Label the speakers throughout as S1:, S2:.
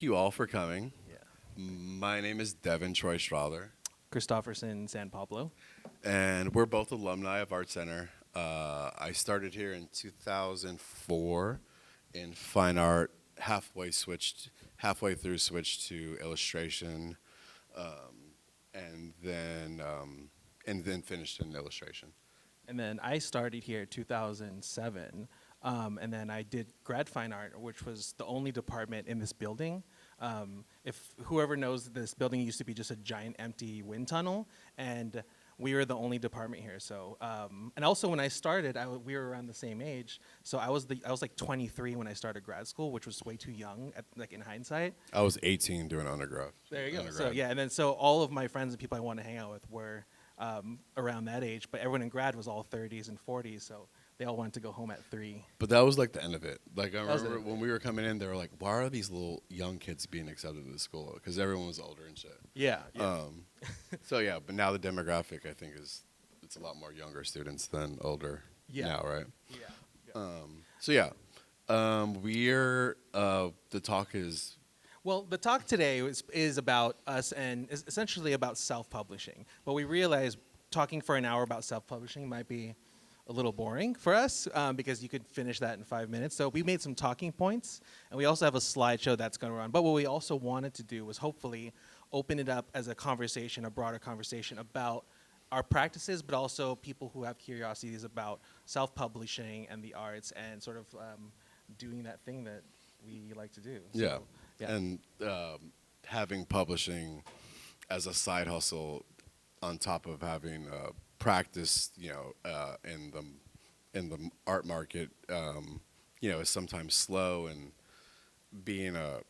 S1: you all for coming.
S2: Yeah.
S1: My name is Devin Troy Strother,
S2: Christofferson, San Pablo.
S1: and we're both alumni of Art Center. I started here in 2004 in fine art, halfway through switched to illustration, um, and then um, and then finished in illustration.
S2: And then I started here 2007. And then I did grad fine art, which was the only department in this building. If whoever knows, this building used to be just a giant empty wind tunnel, and we were the only department here. So, and also when I started, we were around the same age. So I was like 23 when I started grad school, which was way too young, like in hindsight.
S1: I was 18 doing undergrad.
S2: There you go. So
S1: undergrad.
S2: yeah, and then so all of my friends and people I wanted to hang out with were around that age, but everyone in grad was all 30s and 40s, so they all wanted to go home at 3.
S1: But that was like the end of it. Like I
S2: That was
S1: remember
S2: it.
S1: when we were coming in, they were like, "Why are these little young kids being accepted to the school?" Because everyone was older and shit.
S2: Yeah. Yeah.
S1: So yeah, but now the demographic I think is it's a lot more younger students than older
S2: Yeah.
S1: now, right?
S2: yeah.
S1: So yeah, we're the talk is
S2: Well, the talk today is about us and is essentially about self-publishing. But we realize talking for an hour about self-publishing might be a little boring for us because you could finish that in 5 minutes. So we made some talking points, and we also have a slideshow that's going to run. But what we also wanted to do was hopefully open it up as a conversation, a broader conversation about our practices, but also people who have curiosities about self-publishing and the arts and sort of doing that thing that we like to do. So,
S1: yeah,
S2: yeah.
S1: and having publishing as a side hustle on top of having practice, in the art market, is sometimes slow, and being a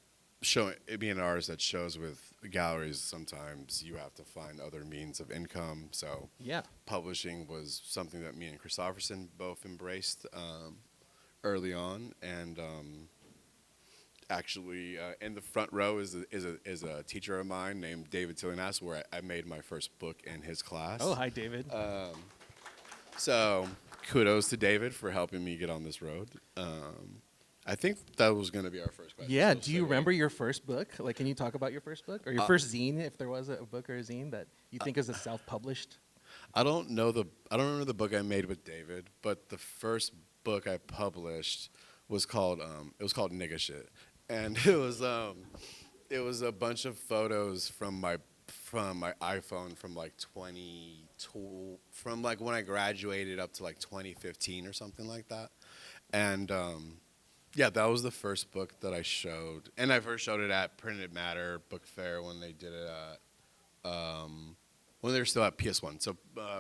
S1: being an artist that shows with galleries, sometimes you have to find other means of income. So
S2: Yeah.
S1: publishing was something that me and Christofferson both embraced early on, and actually in the front row is a teacher of mine named David Tillinas, where I made my first book in his class.
S2: Oh, hi, David.
S1: So kudos to David for helping me get on this road. I think that was going to be our first question.
S2: Yeah.
S1: So
S2: Do you remember your first book? Like, can you talk about your first book or your first zine, if there was a book or a zine that you think is a self-published?
S1: I don't remember the book I made with David, but the first book I published was called Nigga Shit, and it was a bunch of photos from my iPhone from like from like when I graduated up to like 2015 or something like that, and yeah, that was the first book that I showed, and I first showed it at Printed Matter Book Fair when they did it at when they were still at PS1. So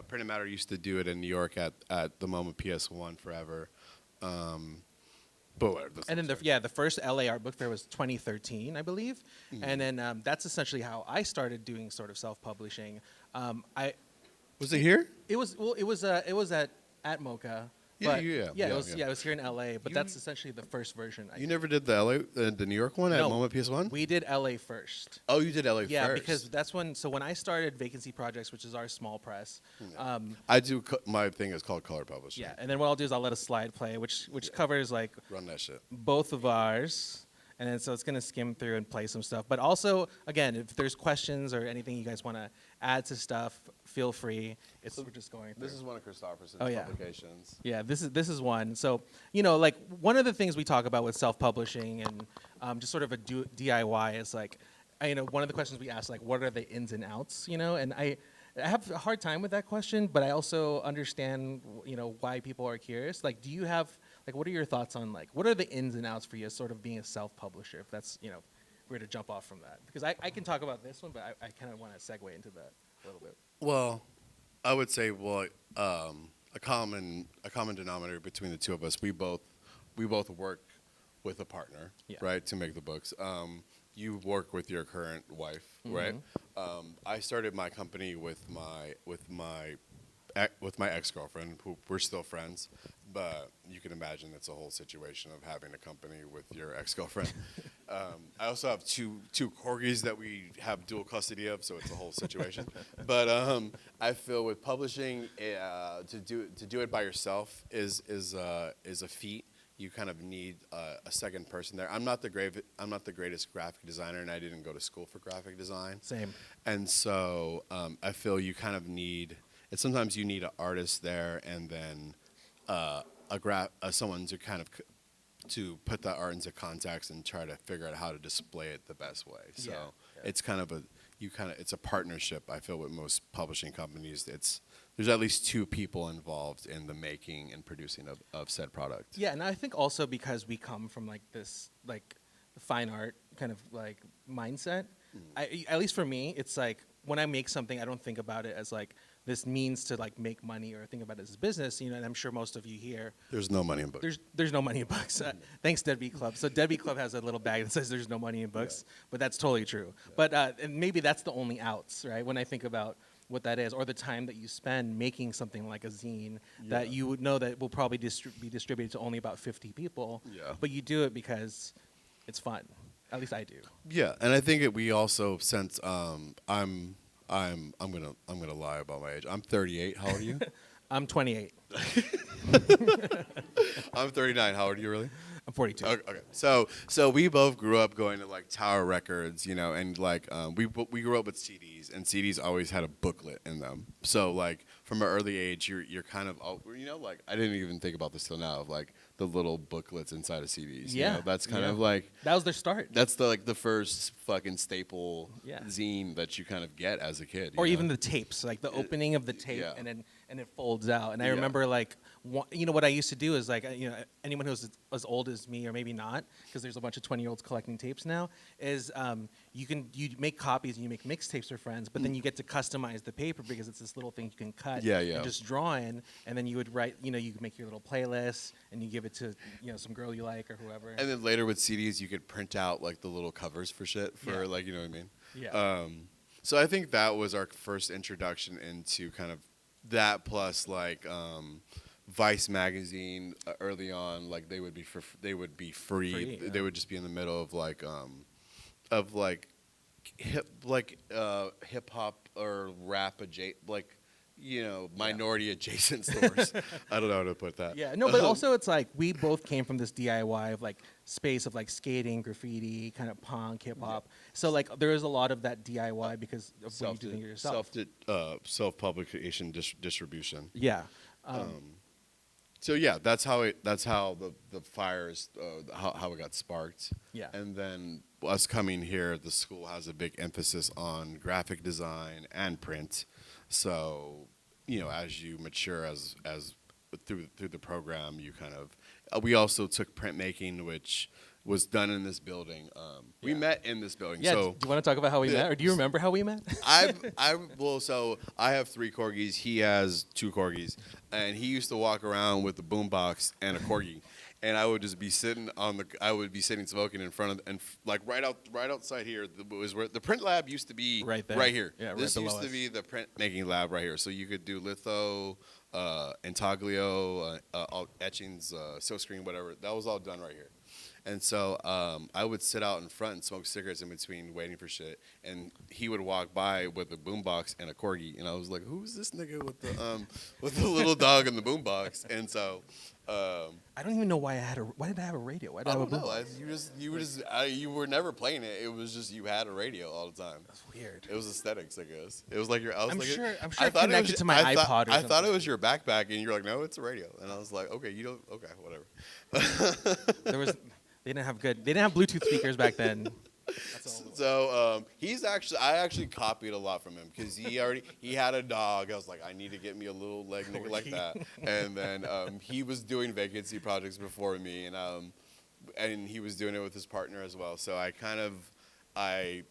S1: Printed Matter used to do it in New York at the moment PS1 forever. But whatever,
S2: And then the first LA Art Book Fair was 2013, I believe.
S1: Mm-hmm.
S2: And then that's essentially how I started doing sort of self-publishing.
S1: was it here?
S2: It was at MoCA.
S1: Yeah,
S2: But
S1: yeah,
S2: it was
S1: yeah.
S2: It was here in LA, but
S1: You-
S2: that's essentially the first version.
S1: You never did the New York one at
S2: No,
S1: Moment PS1?
S2: We did LA first.
S1: Oh, you did LA
S2: Yeah,
S1: first.
S2: because that's when I started Vacancy Projects, which is our small press.
S1: I do my thing is called Color Publishing.
S2: Yeah, and then what I'll do is I'll let a slide play, which covers like
S1: Run that shit.
S2: both of ours. And then so it's going to skim through and play some stuff. But also, again, if there's questions or anything you guys want to add to stuff, feel free. We're just going through.
S1: This is one of Christofferson's
S2: Oh, yeah.
S1: publications.
S2: Yeah, this is one. So, like one of the things we talk about with self-publishing and just sort of a DIY is like, one of the questions we ask, like, what are the ins and outs, And I have a hard time with that question, but I also understand, why people are curious. Like, do you have, like, what are your thoughts on, like, what are the ins and outs for you as sort of being a self-publisher, if that's, we're to jump off from that? Because I can talk about this one, but I kind of want to segue into that a little bit.
S1: Well, I would say, a common denominator between the two of us, we both work with a partner,
S2: Yeah.
S1: right, to make the books. You work with your current wife, right? I started my company with my ex-girlfriend, who we're still friends, but you can imagine it's a whole situation of having a company with your ex-girlfriend. I also have two corgis that we have dual custody of, so it's a whole situation. But I feel with publishing, to do it by yourself is a feat, you kind of need a second person there. I'm not the greatest graphic designer, and I didn't go to school for graphic design.
S2: Same.
S1: And so I feel you kind of need. And sometimes you need an artist there, and then someone to kind of to put that art into context and try to figure out how to display it the best way. So it's kind of it's a partnership. I feel with most publishing companies, there's at least two people involved in the making and producing of said product.
S2: Yeah, and I think also because we come from like this like fine art kind of like mindset. At least for me, it's like when I make something, I don't think about it as like this means to like make money or think about it as a business. You know, and I'm sure most of you here.
S1: There's no money in books.
S2: There's no money in books. Thanks, Deadbeat Club. So Deadbeat Club has a little bag that says there's no money in books, but that's totally true. Yeah. But and maybe that's the only outs, right? When I think about what that is, or the time that you spend making something like a zine that you would know that will probably be distributed to only about 50 people.
S1: Yeah.
S2: But you do it because it's fun. At least I do.
S1: Yeah, and I think we also since I'm gonna lie about my age. I'm 38. How old are you?
S2: I'm 28.
S1: I'm 39. How old are you really?
S2: I'm 42.
S1: Okay. So we both grew up going to like Tower Records, you know, and like we grew up with CDs, and CDs always had a booklet in them. So like from an early age, you're kind of you know, like I didn't even think about this till now of like the little booklets inside of CDs.
S2: Yeah,
S1: you know? That's kind of like
S2: that was their start.
S1: That's the first fucking staple zine that you kind of get as a kid.
S2: Or even the tapes, like the opening of the tape, and it folds out. And I remember like, you know, what I used to do is like, you know, anyone who's as old as me or maybe not, because there's a bunch of 20-year-olds collecting tapes now, is you make copies and you make mixtapes for friends, but then you get to customize the paper because it's this little thing you can cut and just draw in, and then you would write, you know, you could make your little playlist and you give it to, you know, some girl you like or whoever.
S1: And then later with CDs, you could print out like the little covers for shit for like, you know what I mean?
S2: Yeah.
S1: So I think that was our first introduction into kind of that, plus like Vice magazine early on, like they would be free.
S2: Yeah.
S1: They would just be in the middle of like hip hop or rap like, you know, minority adjacent stores. I don't know how to put that.
S2: Yeah, no, but also it's like we both came from this DIY of like space of like skating, graffiti, kind of punk, hip hop. So like there is a lot of that DIY because of what you do yourself.
S1: Self-publication distribution.
S2: Yeah.
S1: So yeah, that's how the fires how it got sparked.
S2: Yeah.
S1: And then us coming here, the school has a big emphasis on graphic design and print. So, you know, as you mature as through the program, you kind of we also took printmaking, which was done in this building. We met in this building.
S2: Yeah.
S1: So
S2: do you want to talk about how we met, or do you remember how we met?
S1: So I have 3 corgis. He has 2 corgis, and he used to walk around with a boombox and a corgi, and I would just be sitting smoking in front of, and like right outside here was where the print lab used to be.
S2: Right there.
S1: Right here.
S2: Yeah, right
S1: this
S2: below
S1: used to
S2: us.
S1: be the printmaking lab right here. So you could do litho, intaglio, etchings, silkscreen, whatever. That was all done right here. And so I would sit out in front and smoke cigarettes in between waiting for shit, and he would walk by with a boombox and a corgi, and I was like, "Who's this nigga with the little dog and the boombox?" And so
S2: I don't even know why did I have a radio? Why did I have a boombox?
S1: You were never playing it. It was just you had a radio all the time.
S2: That's weird.
S1: It was aesthetics, I guess. It was like
S2: I'm sure
S1: I
S2: it
S1: thought
S2: connected to my iPod or
S1: I thought
S2: something.
S1: it was your backpack, and you're like, "No, it's a radio." And I was like, "Okay, whatever."
S2: They didn't have Bluetooth speakers back then.
S1: So I actually copied a lot from him because he had a dog. I was like, I need to get me a little leg nigga like that. And then he was doing vacancy projects before me, and he was doing it with his partner as well. So I kind of I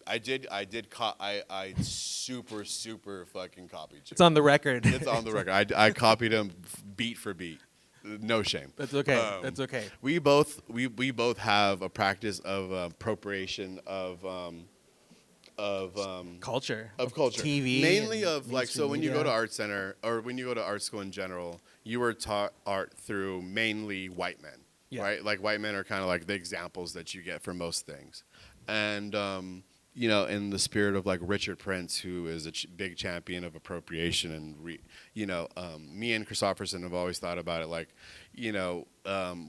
S1: super fucking copied you.
S2: It's on the record.
S1: It's on the record. I copied him beat for beat. No shame.
S2: That's okay. That's okay.
S1: We both have a practice of appropriation of
S2: Culture.
S1: TV, mainly of like, so when you
S2: media.
S1: go to art center or when you go to art school in general, you were taught art through mainly white men, right? Like white men are kind of like the examples that you get for most things, and you know, in the spirit of like Richard Prince, who is a big champion of appropriation, and you know, me and Christopherson have always thought about it like, you know,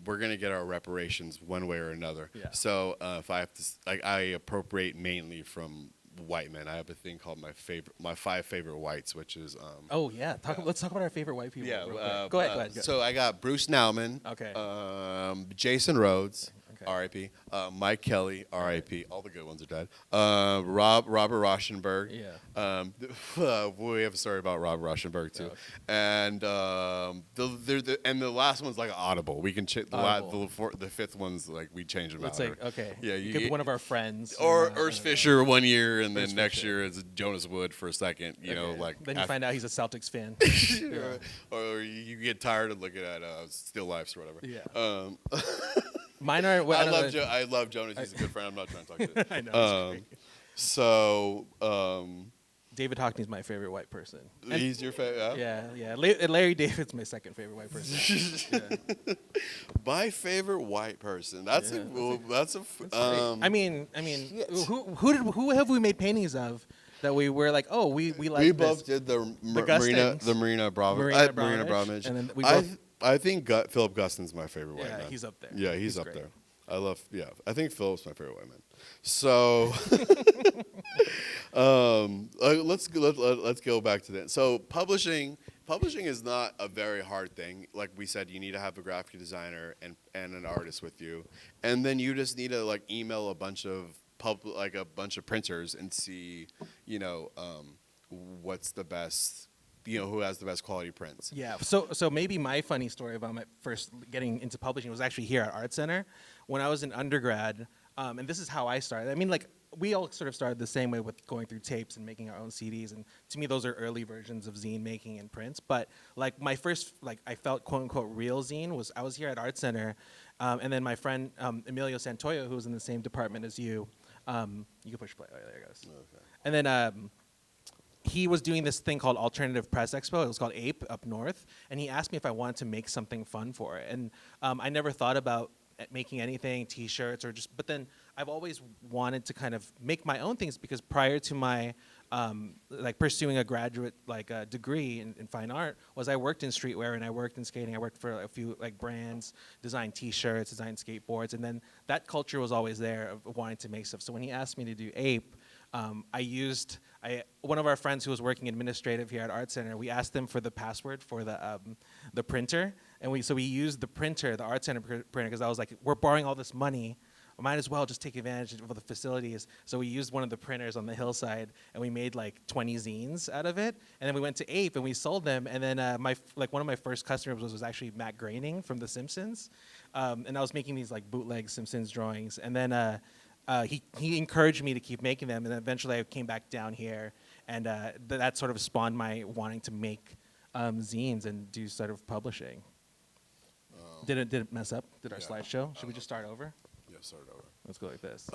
S1: we're gonna get our reparations one way or another.
S2: Yeah.
S1: So if I have to, like, I appropriate mainly from white men. I have a thing called my 5 favorite whites, which is
S2: Oh yeah, let's talk about our favorite white people.
S1: yeah.
S2: real quick. Go ahead. Go.
S1: So I got Bruce Nauman.
S2: Okay.
S1: Jason Rhodes.
S2: Okay.
S1: R.I.P. Mike Kelly. R.I.P. All the good ones are dead. Robert Rauschenberg.
S2: Yeah.
S1: We have a story about Rob Rauschenberg too.
S2: Okay.
S1: And the last one's like audible. We can
S2: Audible.
S1: the fifth one's like we change them
S2: It's
S1: out.
S2: like okay.
S1: Yeah,
S2: you could be one of our friends.
S1: or
S2: I don't
S1: Urs
S2: know.
S1: Fisher one year, and
S2: Urs
S1: then next
S2: Fisher.
S1: year it's Jonas Wood for a second. You know,
S2: Okay.
S1: like
S2: then you find out he's a Celtics fan.
S1: or you get tired of looking at still lifes or whatever.
S2: Yeah. Mine are. Well,
S1: I love Jonas. He's a good friend. I'm not trying to talk to
S2: I know. It's great.
S1: So
S2: David Hockney's my favorite white person. And-
S1: he's your favorite.
S2: yeah. Larry David's my second favorite white person. Yeah.
S1: My favorite white person. That's
S2: Yeah,
S1: that's a.
S2: Great. I mean, who have we made paintings of that we were like, oh, we like
S1: we
S2: this?
S1: both did the Marina
S2: Gustins.
S1: Marina Abramovich.
S2: Marina
S1: Marina
S2: Abramovich,
S1: Abramovich.
S2: and then we both-
S1: I think Philip Gustin's my favorite white
S2: Yeah,
S1: man.
S2: he's up there.
S1: Yeah, he's up
S2: great.
S1: there. I love. Yeah, I think Philip's my favorite white man. So, let's go back to that. So publishing is not a very hard thing. Like we said, you need to have a graphic designer and an artist with you, and then you just need to like email a bunch of printers and see, you know, what's the best. You know, who has the best quality prints.
S2: Yeah. So maybe my funny story about my first getting into publishing was actually here at Art Center when I was in undergrad. And this is how I started. I mean, like, we all sort of started the same way with going through tapes and making our own CDs. And to me, those are early versions of zine making and prints. But like my first, like I felt quote unquote real zine was I was here at Art Center, and then my friend Emilio Santoyo, who was in the same department as you, you can push play. Oh, there it goes.
S1: Okay.
S2: And then. He was doing this thing called Alternative Press Expo. It was called APE up north, and he asked me if I wanted to make something fun for it. And I never thought about making anything, T-shirts or just. But then I've always wanted to kind of make my own things because prior to my like pursuing a graduate degree in fine art was I worked in streetwear and I worked in skating. I worked for a few like brands, designed T-shirts, designed skateboards, and then that culture was always there of wanting to make stuff. So when he asked me to do APE. One of our friends who was working administrative here at Art Center, we asked them for the password for the printer, and we used the printer, the Art Center printer, because I was like, we're borrowing all this money, I might as well just take advantage of the facilities. So we used one of the printers on the hillside, and we made like 20 zines out of it, and then we went to APE and we sold them, and then one of my first customers was actually Matt Groening from The Simpsons, and I was making these like bootleg Simpsons drawings, and then. He encouraged me to keep making them, and then eventually I came back down here, and that sort of spawned my wanting to make zines and do sort of publishing. Did it mess up? Did our slideshow? Should we just start over?
S1: Yeah, start over.
S2: Let's go like this.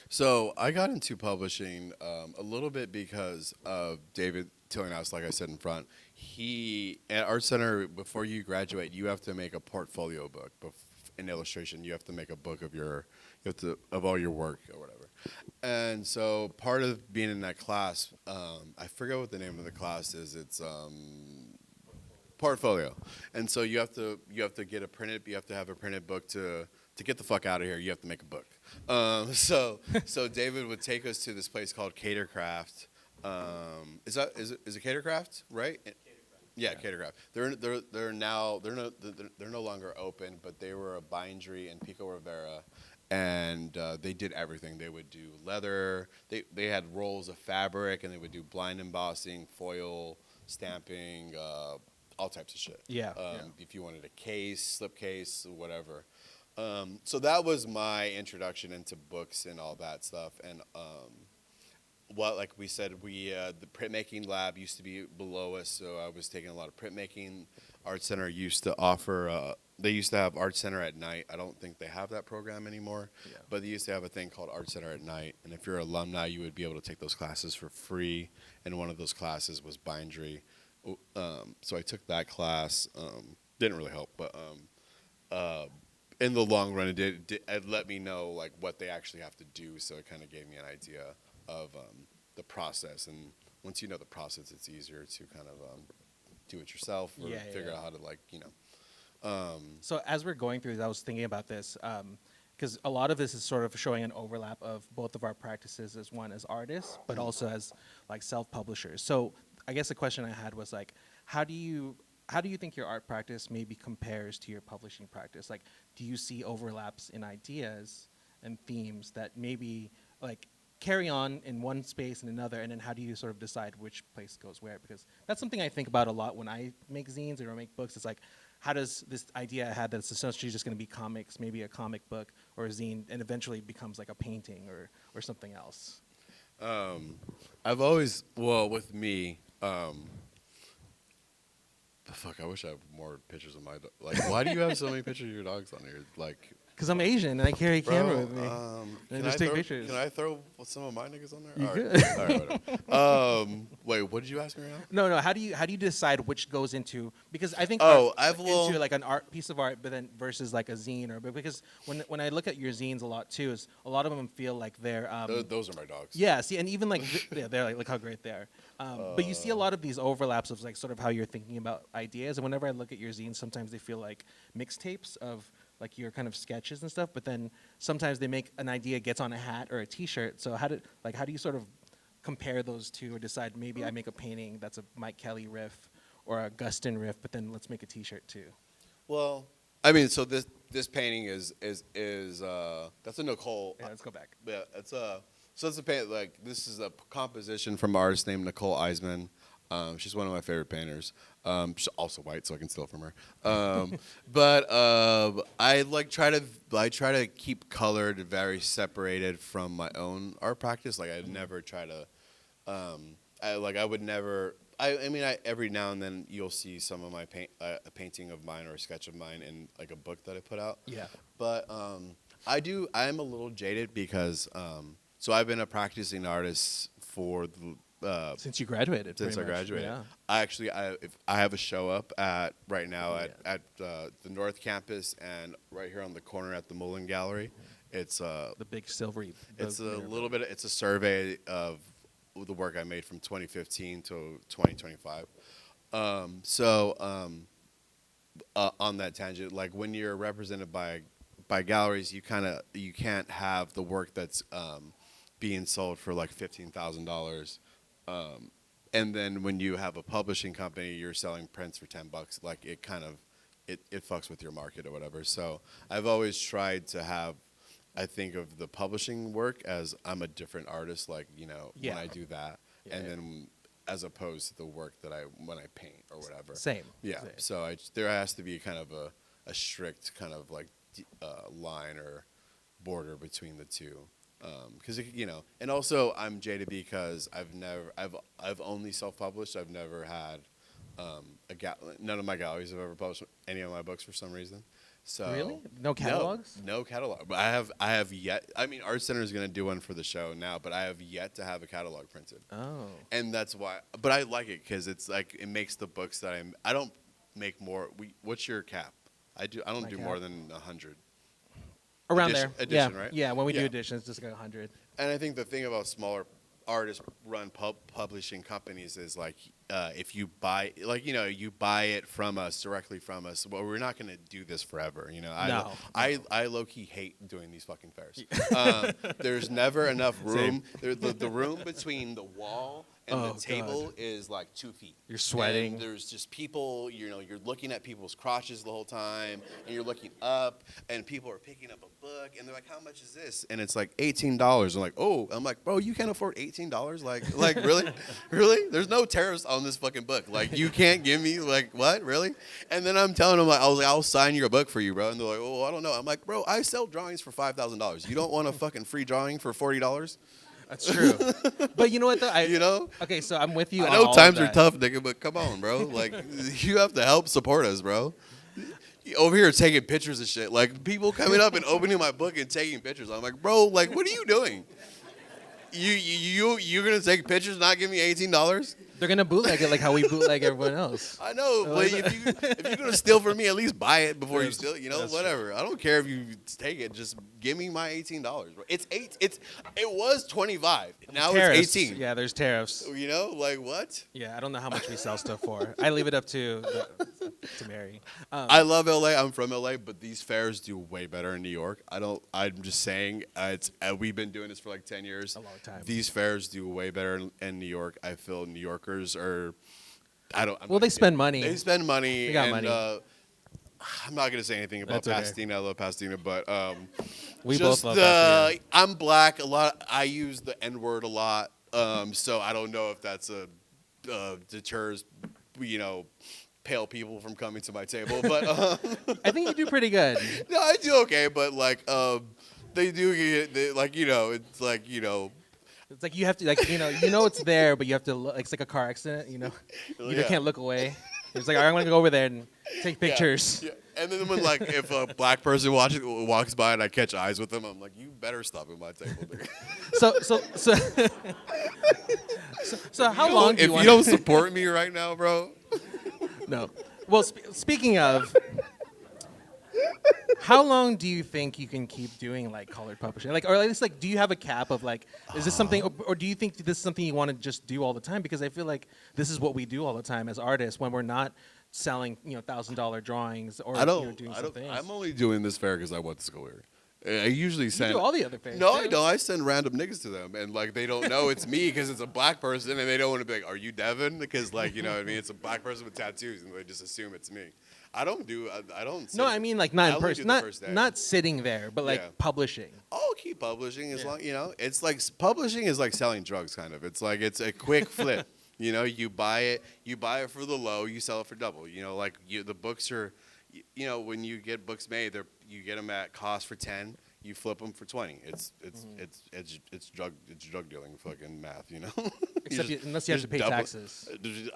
S1: So I got into publishing a little bit because of David Tillinghast, like I said in front. At Art Center, before you graduate, you have to make a portfolio book. In illustration, you have to make a book of all your work or whatever. And so part of being in that class, I forget what the name of the class is. It's portfolio. And so you have to get you have to have a printed book to get the fuck out of here. You have to make a book. So David would take us to this place called Catercraft. Is it Catercraft, right? Yeah, Catercraft. They're no longer open, but they were a bindery in Pico Rivera, and they did everything. They would do leather. They had rolls of fabric, and they would do blind embossing, foil stamping, all types of shit.
S2: Yeah.
S1: If you wanted a case, slip case, whatever. So that was my introduction into books and all that stuff, and. Like we said, the printmaking lab used to be below us, so I was taking a lot of printmaking. Art Center used to offer, they used to have Art Center at night. I don't think they have that program anymore, but they used to have a thing called Art Center at night, and if you're an alumni, you would be able to take those classes for free, and one of those classes was bindery. So I took that class. Didn't really help, but in the long run, it let me know like what they actually have to do. So it kind of gave me an idea of the process. And once you know the process, it's easier to kind of do it yourself or figure out how to
S2: So as we're going through this, I was thinking about this because a lot of this is sort of showing an overlap of both of our practices as one as artists, but also as like self-publishers. So I guess the question I had was like, how do you think your art practice maybe compares to your publishing practice? Like, do you see overlaps in ideas and themes that maybe like carry on in one space and another, and then how do you sort of decide which place goes where? Because that's something I think about a lot when I make zines or make books. It's like, how does this idea I had that's essentially just going to be comics, maybe a comic book or a zine, and eventually becomes like a painting or something else?
S1: I've always, well, with me, fuck, I wish I had more pictures of my dog. Like, why do you have so many pictures of your dogs on here? Like,
S2: Because I'm Asian and I carry a camera
S1: bro,
S2: with me.
S1: can
S2: just
S1: I
S2: take
S1: throw,
S2: pictures.
S1: Can I throw some of my niggas on there?
S2: You
S1: All
S2: could.
S1: right, all right, whatever. Wait, what did you ask me right now?
S2: No. How do you decide which goes into? Because I think into like an art piece of art, but then versus like a zine but because when I look at your zines a lot too, is a lot of them feel like they're
S1: Those are my dogs.
S2: yeah. See, and even like they're like look how great they are. But you see a lot of these overlaps of like sort of how you're thinking about ideas. And whenever I look at your zines, sometimes they feel like mixtapes of like your kind of sketches and stuff. But then sometimes they make an idea gets on a hat or a T-shirt. So how do you sort of compare those two or decide maybe I make a painting that's a Mike Kelly riff or a Gustin riff, but then let's make a T-shirt too?
S1: Well, I mean, so this painting is that's a Nicole.
S2: Yeah, let's go back.
S1: Yeah, it's a paint like this is a composition from an artist named Nicole Eisman. She's one of my favorite painters. She's also white, so I can steal from her. But I try to keep colored very separated from my own art practice. Like I never try to. I would never. I mean, every now and then you'll see some of my a painting of mine or a sketch of mine in like a book that I put out.
S2: Yeah.
S1: But I'm a little jaded because so I've been a practicing artist for
S2: Since you graduated.
S1: since I
S2: pretty much.
S1: graduated.
S2: Yeah.
S1: I have a show up at the North Campus and right here on the corner at the Mullen Gallery. It's
S2: The big silvery.
S1: it's a little bit. It's a survey of the work I made from 2015 to 2025. On that tangent, like when you're represented by galleries, you can't have the work that's being sold for like $15,000. And then when you have a publishing company, you're selling prints for $10. Like it kind of it fucks with your market or whatever. So I've always tried to have. I think of the publishing work as I'm a different artist, like, when I do that.
S2: Yeah,
S1: and
S2: yeah.
S1: then as opposed to the work that when I paint or whatever.
S2: Same.
S1: Yeah.
S2: Same.
S1: So there has to be kind of a strict kind of like line or border between the two. Because, and also I'm jaded because I've only self-published. I've never had none of my galleries have ever published any of my books for some reason. So
S2: Really? No catalogs?
S1: No catalog. But I have yet. I mean, Art Center is going to do one for the show now, but I have yet to have a catalog printed.
S2: Oh.
S1: And that's why. But I like it because it's like it makes the books that I don't make more. What's your cap? I don't
S2: My
S1: do
S2: cap?
S1: more than 100.
S2: Around
S1: Edition-
S2: there.
S1: edition,
S2: yeah.
S1: right?
S2: Yeah. When we do
S1: Yeah.
S2: editions, just like 100.
S1: And I think the thing about smaller artist-run publishing companies is like if you buy, you buy it from us directly from us. Well, we're not going to do this forever.
S2: No.
S1: I low-key hate doing these fucking fairs. There's never enough room. The room between the wall and
S2: Oh,
S1: the table
S2: God.
S1: is like 2 feet.
S2: You're sweating.
S1: And there's just people. You're looking at people's crotches the whole time, and you're looking up, and people are picking up a book, and they're like, "How much is this?" And it's like $18. I'm like, "Oh," I'm like, "Bro, you can't afford $18? Like really, really? There's no tariffs on this fucking book. Like, you can't give me like what, really?" And then I'm telling them like, I'll sign your book for you, bro. And they're like, "Oh, I don't know." I'm like, "Bro, I sell drawings for $5,000. You don't want a fucking free drawing for $40?
S2: That's true. But you know what, though? Okay, so I'm with you.
S1: I
S2: on
S1: know
S2: all of
S1: times are
S2: that.
S1: tough, nigga, but come on, bro. Like, you have to help support us, bro. Over here taking pictures of shit. Like, people coming up and opening my book and taking pictures. I'm like, bro, like, what are you doing? You're gonna take pictures, not give me $18?
S2: They're gonna bootleg it like how we bootleg everyone else.
S1: I know, but if you're gonna steal from me, at least buy it before you steal. You know,
S2: that's
S1: whatever. I don't care if you take it. Just give me my $18. It's eight. It was 25. Now
S2: Tariffs.
S1: it's 18.
S2: Yeah, there's tariffs.
S1: You know, like what?
S2: Yeah, I don't know how much we sell stuff for. I leave it up to Mary.
S1: I love LA. I'm from LA, but these fairs do way better in New York. I don't. I'm just saying. It's we've been doing this for like 10 years.
S2: A long time.
S1: These fairs do way better in New York. I feel New Yorkers are. I don't. I'm
S2: Well,
S1: not
S2: they
S1: gonna-
S2: spend money.
S1: They spend money.
S2: They got
S1: and,
S2: money.
S1: I'm not gonna say anything about
S2: That's okay.
S1: Pasadena. I love Pasadena, but
S2: We
S1: just
S2: both love Pasadena.
S1: I'm black a lot. I use the N word a lot, so I don't know if that's deters, pale people from coming to my table. But
S2: I think you do pretty good.
S1: no, I do okay. But like they do get it's like
S2: It's like you have to it's there, but you have to look. It's like a car accident. You
S1: Yeah.
S2: can't look away. It's like, all right, I'm gonna go over there and take
S1: yeah,
S2: pictures.
S1: yeah. And then when like if a black person walks by and I catch eyes with them, I'm like, you better stop at my table. Dude.
S2: So how long do
S1: If
S2: you
S1: you
S2: want?
S1: don't support me right now, bro.
S2: No. Well, speaking of, how long do you think you can keep doing like colored publishing? Like, or at least like, do you have a cap of like, is this something, or do you think this is something you want to just do all the time? Because I feel like this is what we do all the time as artists when we're not selling, $1,000 drawings or doing something else.
S1: I'm only doing this fair because I went to school here. I usually
S2: You
S1: send.
S2: do all the other fairs.
S1: No,
S2: too.
S1: I don't. I send random niggas to them, and like they don't know it's me because it's a black person, and they don't want to be like, "Are you Devin?" Because like what I mean, it's a black person with tattoos, and they just assume it's me. I don't do. I don't.
S2: No, I mean like not
S1: I
S2: in
S1: only
S2: person,
S1: do the first day.
S2: not sitting there, but like
S1: Yeah.
S2: publishing.
S1: I'll keep publishing as
S2: Yeah.
S1: long. It's like publishing is like selling drugs, kind of. It's like it's a quick flip. You buy it for the low, you sell it for double. The books are, when you get books made, you get them at cost for 10. You flip them for 20. It's drug dealing fucking math,
S2: Except unless you have to pay taxes.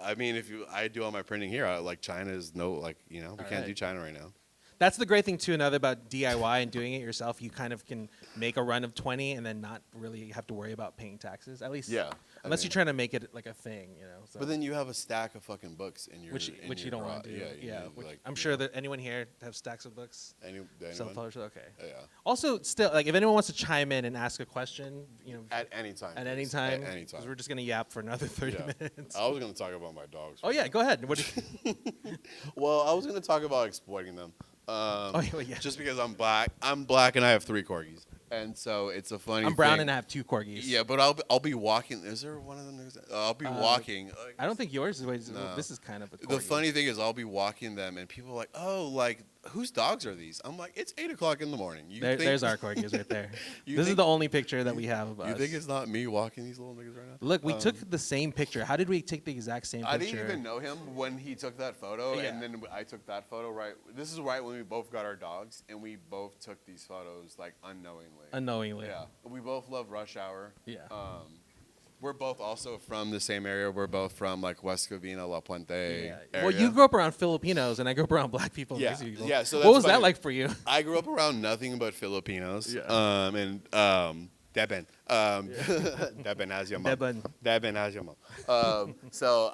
S1: I mean, I do all my printing here, China is we can't do China right now.
S2: That's the great thing too. Another about DIY and doing it yourself, you kind of can make a run of 20 and then not really have to worry about paying taxes. At least,
S1: Yeah,
S2: unless you're trying to make it like a thing, So.
S1: But then you have a stack of fucking books in your
S2: which
S1: in
S2: you
S1: your
S2: don't
S1: garage.
S2: want to do.
S1: Yeah,
S2: Which I'm sure that anyone here have stacks of books.
S1: anyone?
S2: Self-published. Okay.
S1: Yeah.
S2: Also, still, like if anyone wants to chime in and ask a question,
S1: At any time.
S2: at any
S1: please.
S2: time,
S1: At any
S2: 'cause
S1: time.
S2: we're just gonna yap for another 30
S1: Yeah.
S2: minutes.
S1: I was going to talk about my dogs.
S2: Oh yeah, go ahead. What do you,
S1: Well, I was going to talk about exploiting them.
S2: yeah.
S1: Just because I'm black. I'm black and I have 3 corgis. And so it's a funny
S2: I'm brown
S1: thing.
S2: and I have 2 corgis.
S1: Yeah, but I'll be walking. Is there one of them? I'll be walking.
S2: I don't think yours is.
S1: No.
S2: This is kind of a.
S1: The
S2: corgi.
S1: funny thing is, I'll be walking them, and people are like, "Oh, like whose dogs are these?" I'm like, "It's 8:00 in the morning."
S2: There's our corgis right there.
S1: You
S2: This is
S1: think-
S2: the only picture that we have of us.
S1: You think it's not me walking these little niggas right now?
S2: Look, we took the same picture. How did we take the exact same
S1: I
S2: picture?
S1: didn't even know him when he took that photo,
S2: Yeah.
S1: and then I took that photo. Right, this is right when we both got our dogs, and we both took these photos like unknowingly.
S2: Unknowingly.
S1: Yeah, we both love Rush Hour.
S2: Yeah.
S1: We're both also from the same area. We're both from like West Covina, La Puente
S2: Yeah.
S1: area.
S2: Well, you grew up around Filipinos, and I grew up around black people. and
S1: Yeah.
S2: Mexican people.
S1: Yeah, so
S2: what
S1: that's
S2: was that
S1: funny.
S2: like for you?
S1: I grew up around nothing but Filipinos.
S2: Yeah.
S1: And Deben. Deben has your mom.
S2: Deben.
S1: Deben has your mom. So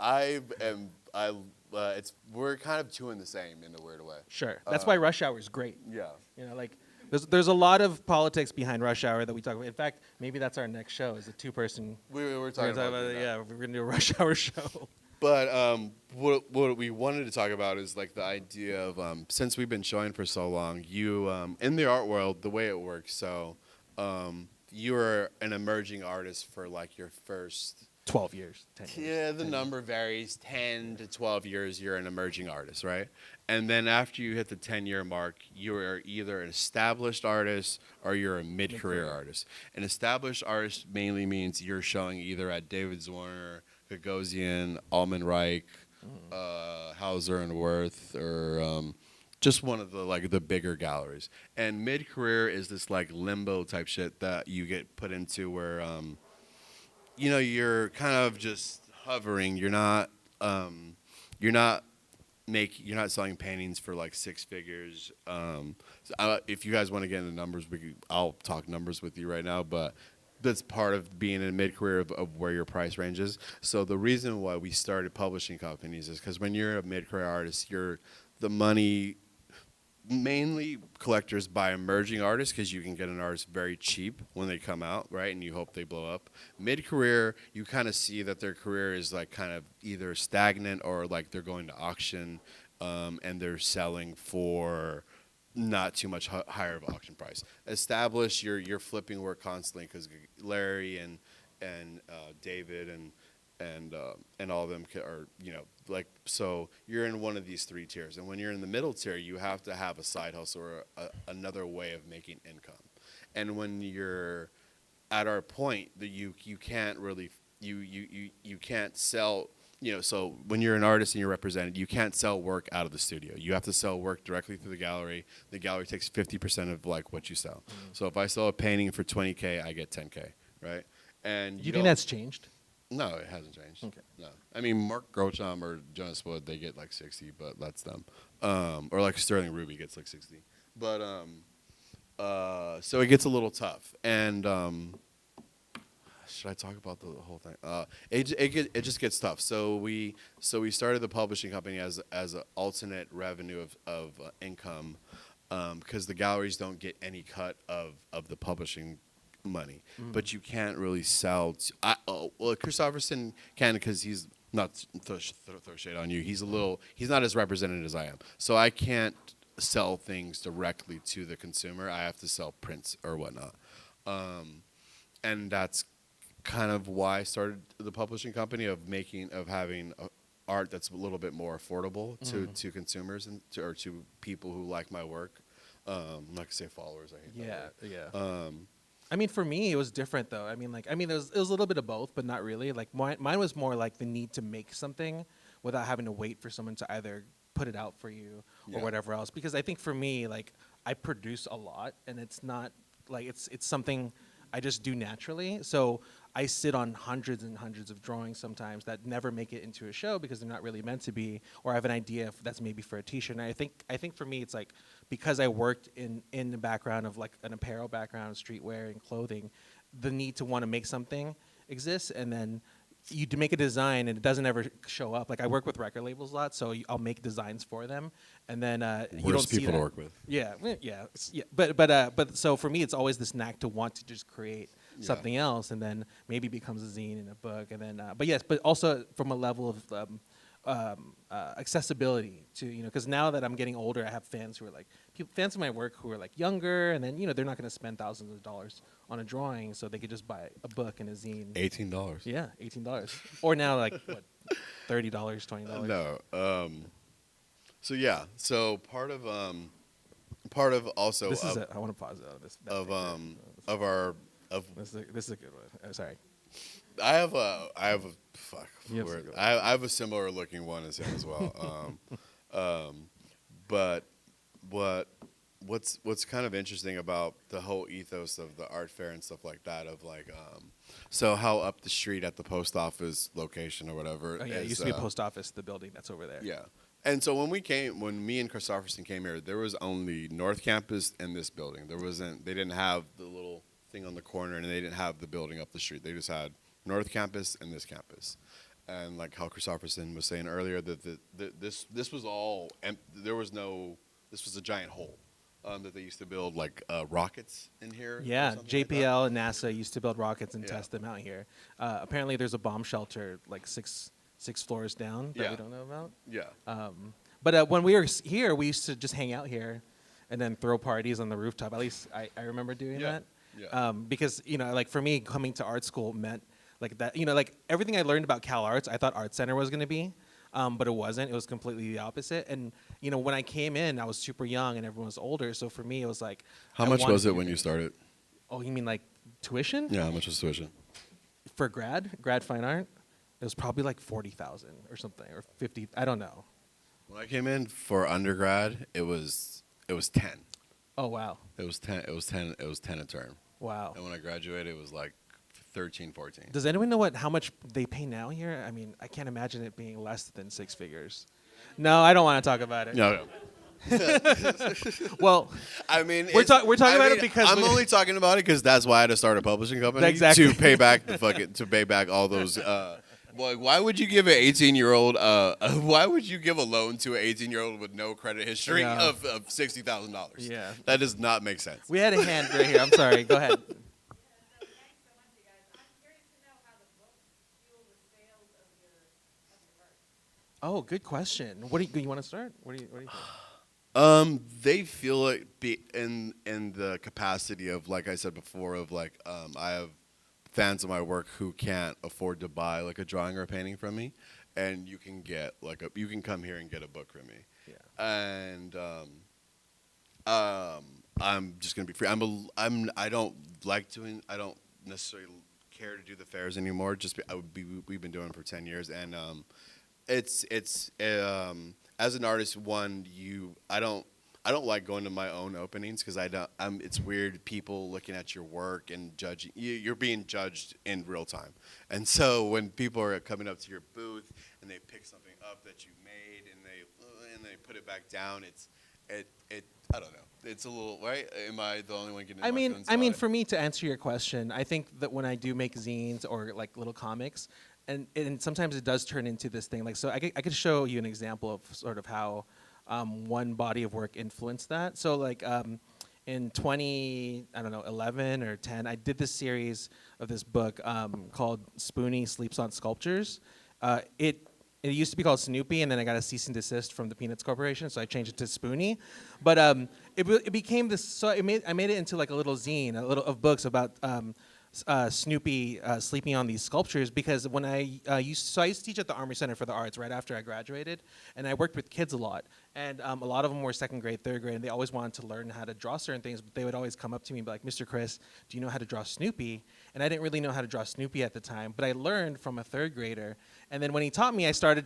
S1: we're kind of two in the same in a weird way.
S2: Sure. That's why Rush Hour is great.
S1: Yeah.
S2: Like there's a lot of politics behind Rush Hour that we talk about. In fact, maybe that's our next show is a 2-person.
S1: We were
S2: We're
S1: talking
S2: gonna talk
S1: about
S2: about
S1: that.
S2: yeah, we're gonna do a Rush Hour show.
S1: But what we wanted to talk about is like the idea of since we've been showing for so long, you in the art world, the way it works. So you're an emerging artist for like your first
S2: 12 years, 10 years.
S1: Yeah, the number varies. 10 to 12 years, you're an emerging artist, right? And then after you hit the 10-year mark, you're either an established artist or you're a mid-career artist. An established artist mainly means you're showing either at David Zwirner, Gagosian, Almond Reich, Hauser and Worth, or just one of the bigger galleries. And mid-career is this like limbo type shit that you get put into where you're kind of just hovering. You're not selling paintings for like 6 figures. If you guys want to get into numbers, I'll talk numbers with you right now. But that's part of being in mid-career of where your price range is. So the reason why we started publishing companies is because when you're a mid-career artist, you're the money mainly collectors buy emerging artists because you can get an artist very cheap when they come out, right? And you hope they blow up. Mid-career, you kind of see that their career is like kind of either stagnant or like they're going to auction, and they're selling for not too much higher of auction price. Established, you're flipping work constantly because Larry and David and all of them are, you know, like, so you're in one of these three tiers. And when you're in the middle tier, you have to have a side hustle or another way of making income. And when you're at our point that you can't really, you can't sell, you know, so when you're an artist and you're represented, you can't sell work out of the studio. You have to sell work directly through the gallery. The gallery takes 50% of like what you sell. Mm-hmm. So if I sell a painting for 20K, I get 10K, right? And
S2: you think that's changed?
S1: No, it hasn't changed.
S2: Okay.
S1: No, I mean Mark Grocham or Jonas Wood, they get like 60, but that's them. Or like Sterling Ruby gets like 60. But so it gets a little tough. And should I talk about the whole thing? It just gets tough. So we started the publishing company as an alternate revenue of income, because the galleries don't get any cut of the publishing money, but you can't really sell. Well, Christopherson can because he's not throw shade on you. He's not as represented as I am. So I can't sell things directly to the consumer. I have to sell prints or whatnot, and that's kind of why I started the publishing company of having art that's a little bit more affordable to consumers and to people who like my work. I'm not gonna say followers. I hate that word.
S2: Yeah. I mean, for me, it was different though. I mean, it was a little bit of both, but not really. Like mine was more like the need to make something without having to wait for someone to either put it out for you or whatever else. Because I think for me, like I produce a lot, and it's not like it's something I just do naturally. So I sit on hundreds and hundreds of drawings sometimes that never make it into a show because they're not really meant to be, or I have an idea that's maybe for a T-shirt. And I think for me, it's like because I worked in the background of like an apparel background, streetwear and clothing, the need to want to make something exists, and then you to make a design and it doesn't ever show up. Like I work with record labels a lot, so I'll make designs for them, and then you don't see
S1: people
S2: that.
S1: to work with.
S2: Yeah. But so for me, it's always this knack to want to just create something else, and then maybe becomes a zine and a book, and then but also from a level of accessibility to, you know, because now that I'm getting older, I have fans who are like fans of my work who are like younger, and then, you know, they're not going to spend thousands of dollars on a drawing, so they could just buy a book and a zine.
S1: $18.
S2: Yeah, $18. Or now like what, $30, $20.
S1: No. So yeah. So part of also
S2: This is I want to pause out of this. This is a good one. Sorry.
S1: I have a fuck.
S2: You have
S1: word.
S2: some good
S1: I have a similar looking one as him as well. But what's kind of interesting about the whole ethos of the art fair and stuff like that, of like so how up the street at the post office location or whatever.
S2: Oh yeah, it used to be a post office, the building that's over there.
S1: Yeah. And so when me and Christopherson came here, there was only North Campus and this building. They didn't have the little thing on the corner, and they didn't have the building up the street. They just had North Campus and this campus. And like how Christopherson was saying earlier, that this was all this was a giant hole that they used to build like rockets in here.
S2: Yeah, JPL and NASA used to build rockets and
S1: Yeah.
S2: test them out here. Apparently, there's a bomb shelter like six floors down that we don't know about.
S1: Yeah.
S2: But when we were here, we used to just hang out here and then throw parties on the rooftop. At least I remember doing that.
S1: Yeah.
S2: Because, you know, like for me, coming to art school meant like that, you know, like everything I learned about Cal Arts, I thought Art Center was going to be, but it wasn't. It was completely the opposite. And, you know, when I came in, I was super young and everyone was older. So for me, it was like.
S1: How much was it when you started?
S2: Oh, you mean like tuition?
S1: Yeah, how much was tuition?
S2: For grad fine art, it was probably like 40,000 or something, or 50. I don't know.
S1: When I came in for undergrad, it was 10.
S2: Oh wow.
S1: It was 10 a term.
S2: Wow.
S1: And when I graduated, it was like 13, 14.
S2: Does anyone know how much they pay now here? I mean, I can't imagine it being less than six figures. No, I don't want to talk about it.
S1: No.
S2: Well,
S1: I mean,
S2: We're
S1: it's-
S2: we're talking
S1: I
S2: about it
S1: mean,
S2: because
S1: I'm
S2: we-
S1: only talking about it because that's why I had to start a publishing company
S2: Exactly.
S1: to pay back all those. Like, why would you give an 18-year-old? Why would you give a loan to an 18-year-old with no credit history
S2: Yeah.
S1: of $60,000?
S2: Yeah.
S1: That does not make sense.
S2: we had a hand right here. I'm sorry. Go ahead.
S3: So thanks so much, you guys. I'm curious to know how the book fueled the sales of your work.
S2: Oh, good question. What do you want to start? What do you think?
S1: They feel it in the capacity of, like I said before, of like I have fans of my work who can't afford to buy like a drawing or a painting from me, and you can get like you can come here and get a book from me.
S2: Yeah.
S1: And I'm just gonna be free. I don't like doing. I don't necessarily care to do the fairs anymore. We've been doing it for 10 years, and it's as an artist, I don't like going to my own openings because it's weird people looking at your work and judging you're being judged in real time. And so when people are coming up to your booth and they pick something up that you made and they put it back down, it I don't know. It's a little, right? Am I the only one getting?
S2: I
S1: my
S2: mean,
S1: feelings
S2: I mean,
S1: about it?
S2: for me to answer your question, I think that when I do make zines or like little comics, and sometimes it does turn into this thing. Like, so I could show you an example of sort of how one body of work influenced that. So like in 11 or 10, I did this series of this book called Spoonie Sleeps on Sculptures. It used to be called Snoopy, and then I got a cease and desist from the Peanuts Corporation, so I changed it to Spoonie. But it became this. So I made it into like a little zine, of books about Snoopy sleeping on these sculptures, because when I used to teach at the Armory Center for the Arts right after I graduated, and I worked with kids a lot, and a lot of them were second grade, third grade, and they always wanted to learn how to draw certain things, but they would always come up to me and be like, "Mr. Chris, do you know how to draw Snoopy?" And I didn't really know how to draw Snoopy at the time, but I learned from a third grader, and then when he taught me, I started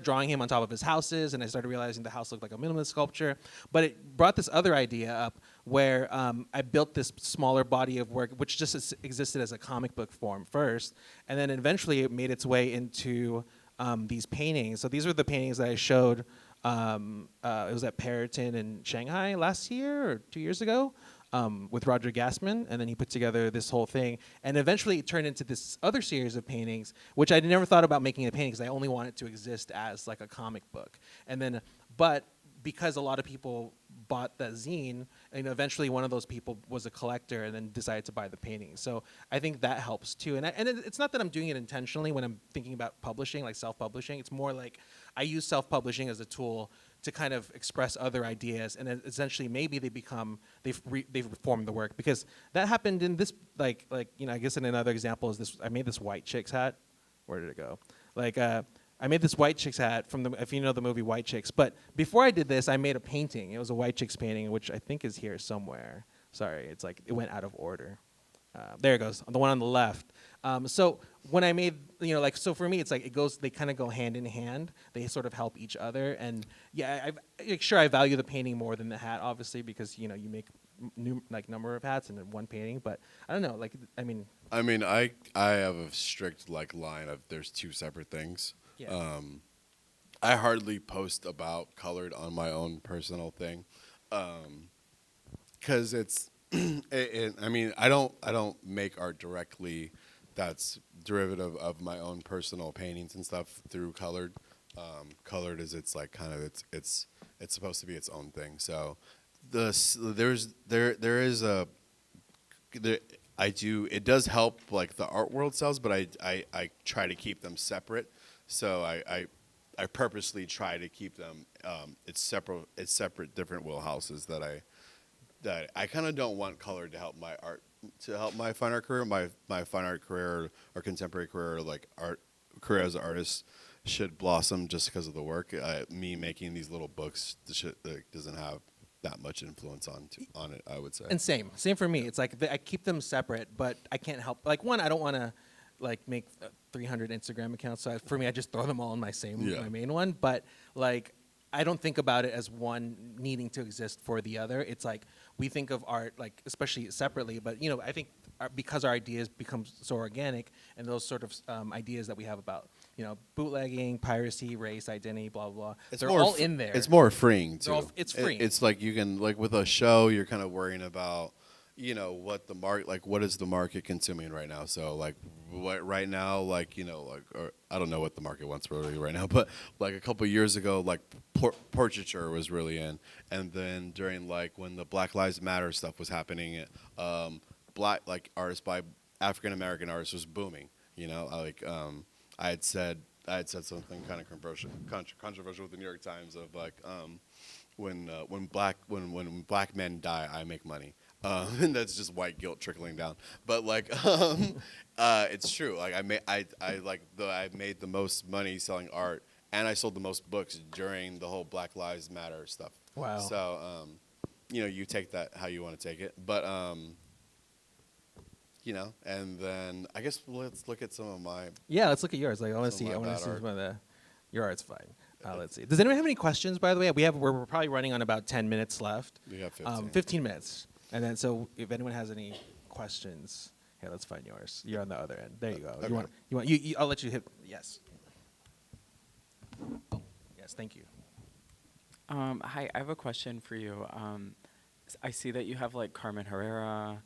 S2: drawing him on top of his houses, and I started realizing the house looked like a minimalist sculpture, but it brought this other idea up where I built this smaller body of work, which just existed as a comic book form first, and then eventually it made its way into these paintings. So these were the paintings that I showed. It was at Periton in Shanghai last year or 2 years ago with Roger Gassman, and then he put together this whole thing. And eventually it turned into this other series of paintings, which I never thought about making a painting because I only wanted to exist as like a comic book. And then, but because a lot of people bought that zine, and eventually one of those people was a collector and then decided to buy the painting. So I think that helps too. And it's not that I'm doing it intentionally when I'm thinking about publishing, like self-publishing. It's more like I use self-publishing as a tool to kind of express other ideas, and then essentially maybe they've reformed the work, because that happened in this I guess in another example is this. I made this White Chicks hat. Where did it go? I made this White Chicks hat from if you know the movie White Chicks. But before I did this, I made a painting. It was a White Chicks painting, which I think is here somewhere. Sorry, it's like it went out of order. There it goes, the one on the left. So when I made, so for me, it's like they kind of go hand in hand. They sort of help each other. And yeah, I value the painting more than the hat, obviously, because, you make number of hats in one painting. But I don't know,
S1: I have a strict line of there's two separate things.
S2: Yeah.
S1: I hardly post about colored on my own personal thing, because it's. I don't make art directly that's derivative of my own personal paintings and stuff through colored. Colored is it's supposed to be its own thing. So it does help like the art world sells, but I try to keep them separate. So I purposely try to keep them it's separate different wheelhouses that I kind of don't want color to help my fine art career. My fine art career or contemporary career, like art career as an artist, should blossom just because of the work. Me making these little books, the shit doesn't have that much influence on it, I would say.
S2: And same for me. It's like I keep them separate, but I can't help. Like one, I don't want to make 300 Instagram accounts. So for me, I just throw them all in my main one. But I don't think about it as one needing to exist for the other. It's like we think of art especially separately, but I think because our ideas become so organic, and those sort of ideas that we have about bootlegging, piracy, race, identity, blah blah.
S1: It's
S2: They're
S1: more
S2: all
S1: f-
S2: in there.
S1: It's more freeing
S2: They're all
S1: too.
S2: f- it's free.
S1: It's like you can like with a show, you're kind of worrying about, what the market like. What is the market consuming right now? So like, what right now, like or I don't know what the market wants really right now, but like a couple years ago, like portraiture was really in, and then during like when the Black Lives Matter stuff was happening, black like artists by African American artists was booming. I had said something kind of controversial with the New York Times of like when black men die, I make money. And that's just white guilt trickling down. But like it's true. Like I made the most money selling art, and I sold the most books during the whole Black Lives Matter stuff.
S2: Wow.
S1: So you take that how you want to take it, but and then I guess let's look at some of my.
S2: Yeah, let's look at yours. Like I want to
S1: Some
S2: see.
S1: of
S2: I
S1: my
S2: want
S1: bad
S2: to see
S1: art.
S2: some of the. Your art's fine. Let's see. Does anyone have any questions? By the way, we're probably running on about 10 minutes left.
S1: We got 15.
S2: 15 minutes, and then so if anyone has any questions, here, let's find yours. You're on the other end. There you go.
S1: Okay.
S2: You I'll let you hit yes. Oh, yes. Thank you.
S4: Hi, I have a question for you. I see that you have like Carmen Herrera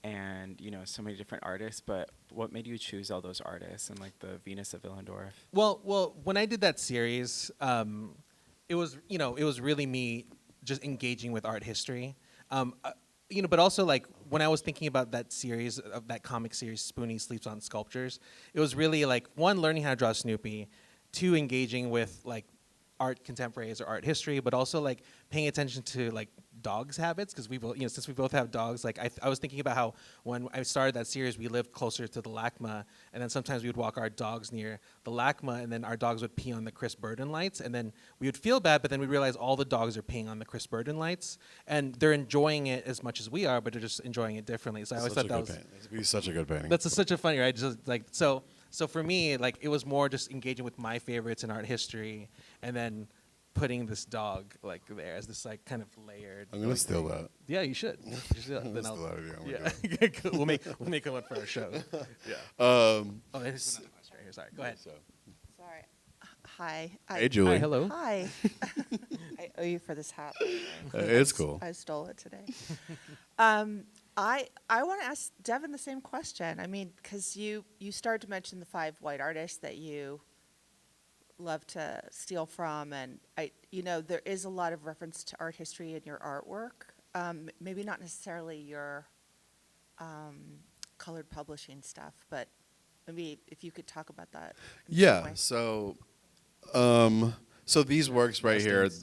S4: and so many different artists, but what made you choose all those artists and like the Venus of Willendorf?
S2: Well, when I did that series, it was really me just engaging with art history, but also like when I was thinking about that series of that comic series, Spoonie Sleeps on Sculptures, it was really like one, learning how to draw Snoopy, two, engaging with like art contemporaries or art history, but also like paying attention to like dogs' habits, because we both, since we both have dogs, like I was thinking about how when I started that series, we lived closer to the LACMA, and then sometimes we would walk our dogs near the LACMA, and then our dogs would pee on the Chris Burden lights, and then we would feel bad, but then we realize all the dogs are peeing on the Chris Burden lights, and they're enjoying it as much as we are, but they're just enjoying it differently. So I always
S1: Such
S2: thought
S1: a
S2: that
S1: good
S2: was
S1: painting. It'd be such a good painting.
S2: that's such a funny, right? Just like so for me, like it was more just engaging with my favorites in art history, and then putting this dog like there as this like kind of layered.
S1: I'm gonna steal that.
S2: Yeah, you should. You should.
S1: I'm
S2: Then
S1: gonna
S2: I'll-
S1: steal that idea. I'm
S2: yeah,
S1: gonna
S2: Cool. we'll make one for our show. Yeah. Oh, there's another question right here. Sorry. Go ahead.
S1: So,
S3: Sorry. Hi.
S1: hey, Julie.
S2: Hi. Hello.
S3: Hi. I owe you for this hat.
S1: It's cool.
S3: I stole it today. I want to ask Devin the same question. I mean, because you started to mention the 5 white artists that you love to steal from, and there is a lot of reference to art history in your artwork. Maybe not necessarily your colored publishing stuff, but maybe if you could talk about that. in some
S1: Yeah.
S3: way.
S1: So these works right here.
S2: Listings.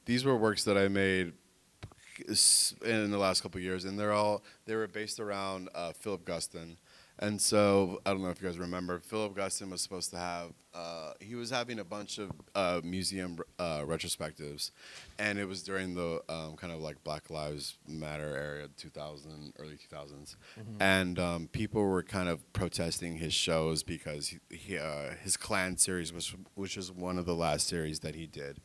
S1: These were works that I made in the last couple of years, and they were based around Philip Guston. And so I don't know if you guys remember, Philip Guston was supposed to have. He was having a bunch of museum retrospectives, and it was during the kind of like Black Lives Matter era, 2000, early 2000s, and people were kind of protesting his shows because his Klan series, which was one of the last series that he did.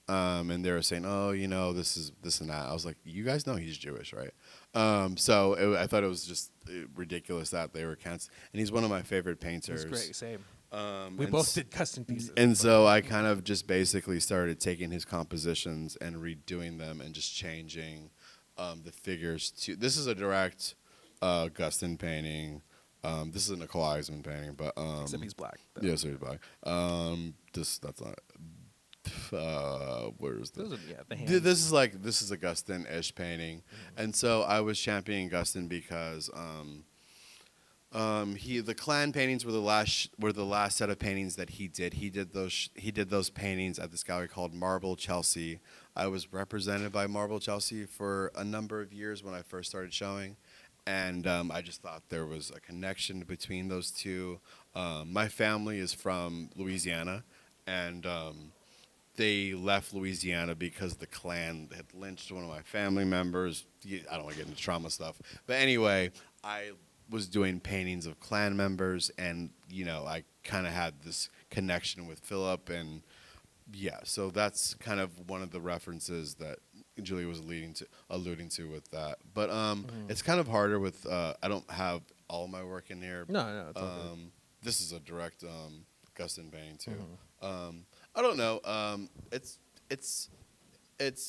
S1: And they were saying, "Oh, this is this and that." I was like, "You guys know he's Jewish, right?" I thought it was just ridiculous that they were canceled. And he's one of my favorite painters.
S2: It's great. Same. We
S1: and
S2: both
S1: s-
S2: did custom pieces.
S1: And so I kind of just basically started taking his compositions and redoing them and just changing the figures to. This is a direct Guston painting. This is a Nicole Eisman painting, but
S2: Except he's black. though.
S1: yeah, so he's black. That's not. Where's the?
S2: Those are, yeah, the
S1: This
S2: hands.
S1: this is a Guston-ish painting, and so I was championing Guston because the Klan paintings were the last set of paintings that he did. He did those paintings at this gallery called Marble Chelsea. I was represented by Marble Chelsea for a number of years when I first started showing, and I just thought there was a connection between those two. My family is from Louisiana, and they left Louisiana because the Klan had lynched one of my family members. I don't want to get into trauma stuff. But anyway, I was doing paintings of Klan members, and, I kind of had this connection with Philip. And, yeah, so that's kind of one of the references that Julie was alluding to with that. But it's kind of harder with, I don't have all my work in here.
S2: No, it's all good.
S1: this is a direct Guston painting too. I don't know. It's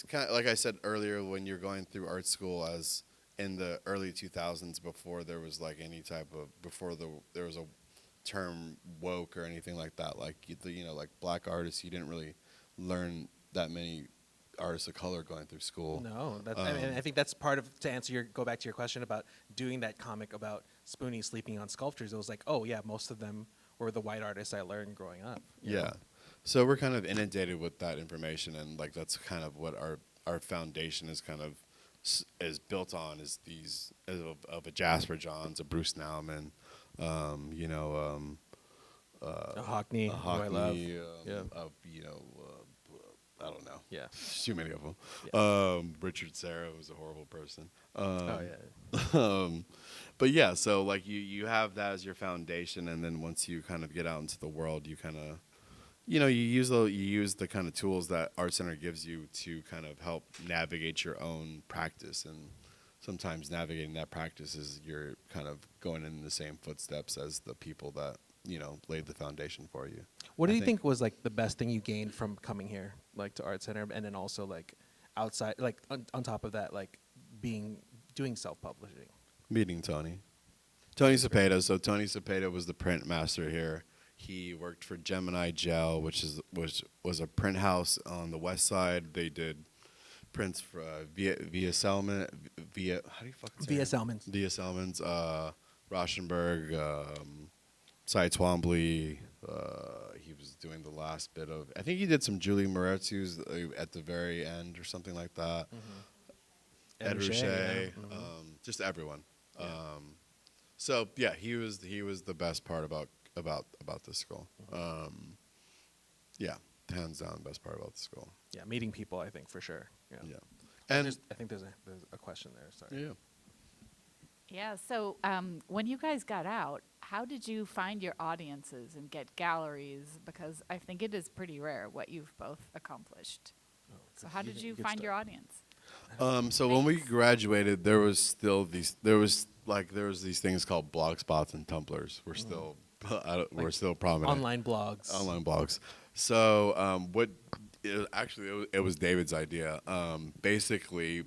S1: kind of like I said earlier, when you're going through art school, as in the early 2000s, before there was like any type of there was a term woke or anything like that. Like like black artists, you didn't really learn that many artists of color going through school.
S2: No, I think that's part of, to answer go back to your question about doing that comic about Spoonie sleeping on sculptures. It was like, oh yeah, most of them were the white artists I learned growing up. you know?
S1: Yeah. So we're kind of inundated with that information, and like that's kind of what our foundation is kind of is built on, is these of a Jasper Johns, a Bruce Nauman,
S2: A Hockney,
S1: a
S2: who I love.
S1: Hockney,
S2: Yeah.
S1: I don't know.
S2: Yeah.
S1: Too many of them. Richard Serra was a horrible person.
S2: Oh yeah.
S1: But yeah, so like you have that as your foundation, and then once you kind of get out into the world, you kind of, you use the kind of tools that Art Center gives you to kind of help navigate your own practice, and sometimes navigating that practice is you're kind of going in the same footsteps as the people that laid the foundation for you.
S2: What do
S1: I
S2: you think was like the best thing you gained from coming here, like to Art Center, and then also like outside, like on top of that, like doing self-publishing?
S1: Meeting Tony Cepeda. So Tony Cepeda was the print master here. He worked for Gemini Gel, which was a print house on the west side. They did prints for via Selman, via how do you fucking say
S2: Via
S1: it?
S2: Selmans.
S1: Via Selmans, Rauschenberg, Cy Twombly. He was doing the last bit of. I think he did some Julie Moretsu's at the very end or something like that. Ed Ruscha,
S2: yeah.
S1: just everyone.
S2: Yeah.
S1: So yeah, he was the best part about the school. Yeah, hands down, best part about the school.
S2: Yeah, meeting people, I think, for sure. Yeah.
S1: Yeah, and
S2: I think there's a question there. Sorry.
S1: yeah.
S5: Yeah, so when you guys got out, how did you find your audiences and get galleries? Because I think it is pretty rare what you've both accomplished. So how did you find your audience?
S1: So when we graduated, there was these things called blogspots and Tumblrs. We're still we're still prominent.
S2: Online blogs.
S1: Online blogs. So it was David's idea. Basically,